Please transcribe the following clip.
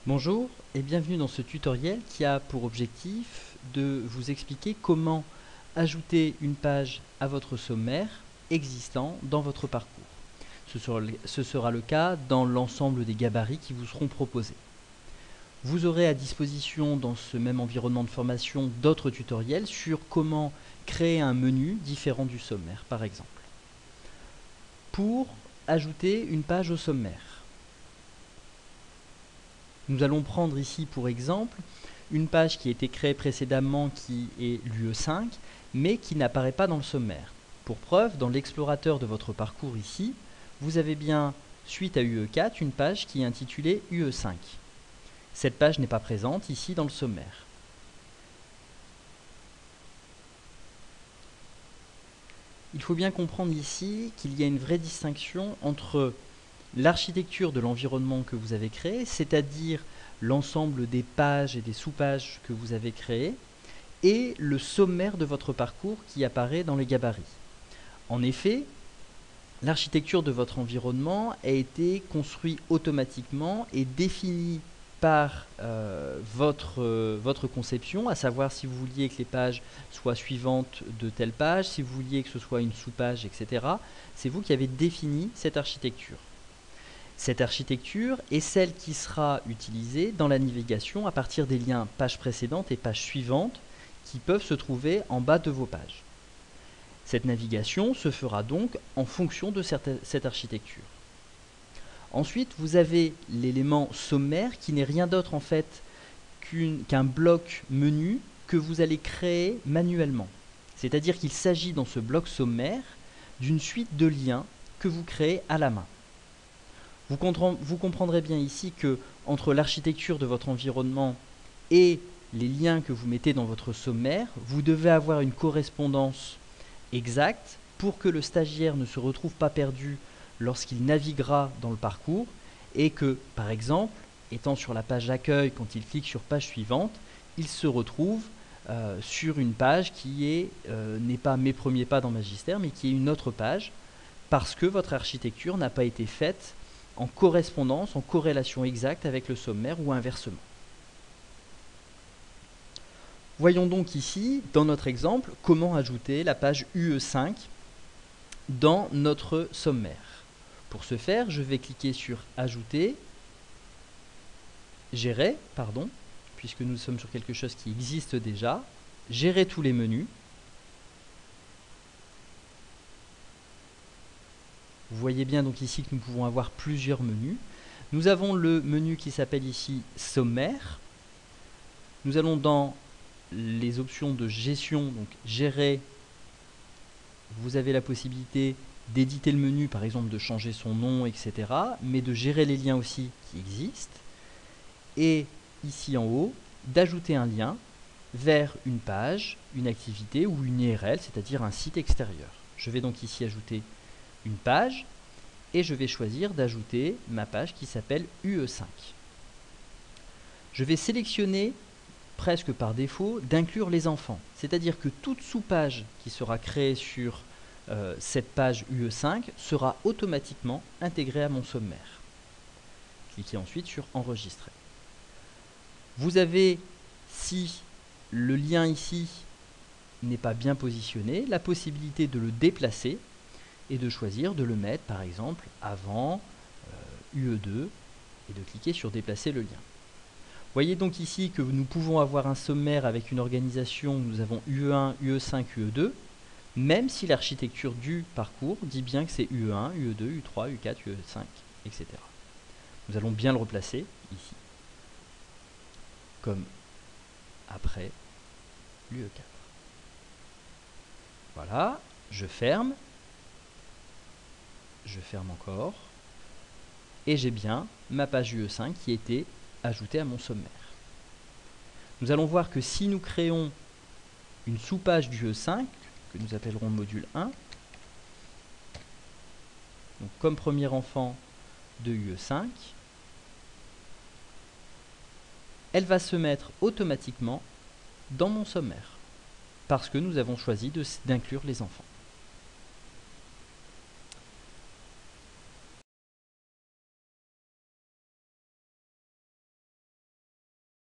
Bonjour et bienvenue dans ce tutoriel qui a pour objectif de vous expliquer comment ajouter une page à votre sommaire existant dans votre parcours. Ce sera le cas dans l'ensemble des gabarits qui vous seront proposés. Vous aurez à disposition dans ce même environnement de formation d'autres tutoriels sur comment créer un menu différent du sommaire par exemple. Pour ajouter une page au sommaire, nous allons prendre ici pour exemple une page qui a été créée précédemment qui est l'UE5 mais qui n'apparaît pas dans le sommaire. Pour preuve, dans l'explorateur de votre parcours ici, vous avez bien, suite à UE4, une page qui est intitulée UE5. Cette page n'est pas présente ici dans le sommaire. Il faut bien comprendre ici qu'il y a une vraie distinction entre l'architecture de l'environnement que vous avez créé, c'est-à-dire l'ensemble des pages et des sous-pages que vous avez créées, et le sommaire de votre parcours qui apparaît dans les gabarits. En effet, l'architecture de votre environnement a été construite automatiquement et définie par votre conception, à savoir si vous vouliez que les pages soient suivantes de telle page, si vous vouliez que ce soit une sous-page, etc. C'est vous qui avez défini cette architecture. Cette architecture est celle qui sera utilisée dans la navigation à partir des liens page précédente et page suivante qui peuvent se trouver en bas de vos pages. Cette navigation se fera donc en fonction de cette architecture. Ensuite, vous avez l'élément sommaire qui n'est rien d'autre en fait qu'un bloc menu que vous allez créer manuellement. C'est-à-dire qu'il s'agit dans ce bloc sommaire d'une suite de liens que vous créez à la main. Vous comprendrez bien ici que entre l'architecture de votre environnement et les liens que vous mettez dans votre sommaire, vous devez avoir une correspondance exacte pour que le stagiaire ne se retrouve pas perdu lorsqu'il naviguera dans le parcours et que, par exemple, étant sur la page d'accueil, quand il clique sur page suivante, il se retrouve sur une page qui n'est pas mes premiers pas dans Magister, mais qui est une autre page, parce que votre architecture n'a pas été faite en correspondance, en corrélation exacte avec le sommaire ou inversement. Voyons donc ici, dans notre exemple, comment ajouter la page UE5 dans notre sommaire. Pour ce faire, je vais cliquer sur Ajouter, Gérer, puisque nous sommes sur quelque chose qui existe déjà, Gérer tous les menus. Vous voyez bien donc ici que nous pouvons avoir plusieurs menus. Nous avons le menu qui s'appelle ici Sommaire. Nous allons dans les options de gestion, donc Gérer. Vous avez la possibilité d'éditer le menu, par exemple de changer son nom, etc. Mais de gérer les liens aussi qui existent. Et ici en haut, d'ajouter un lien vers une page, une activité ou une URL, c'est-à-dire un site extérieur. Je vais donc ici ajouter une page et je vais choisir d'ajouter ma page qui s'appelle UE5. Je vais sélectionner presque par défaut d'inclure les enfants, c'est-à-dire que toute sous-page qui sera créée sur cette page UE5 sera automatiquement intégrée à mon sommaire. Cliquez ensuite sur Enregistrer. Vous avez, si le lien ici n'est pas bien positionné, la possibilité de le déplacer et de choisir de le mettre par exemple avant UE2 et de cliquer sur déplacer le lien. Voyez donc ici que nous pouvons avoir un sommaire avec une organisation où nous avons UE1, UE5, UE2, même si l'architecture du parcours dit bien que c'est UE1, UE2, UE3, UE4, UE5, etc. Nous allons bien le replacer ici, comme après l'UE4. Voilà, je ferme encore, et j'ai bien ma page UE5 qui a été ajoutée à mon sommaire. Nous allons voir que si nous créons une sous-page du UE5, que nous appellerons module 1, donc comme premier enfant de UE5, elle va se mettre automatiquement dans mon sommaire, parce que nous avons choisi d'inclure les enfants.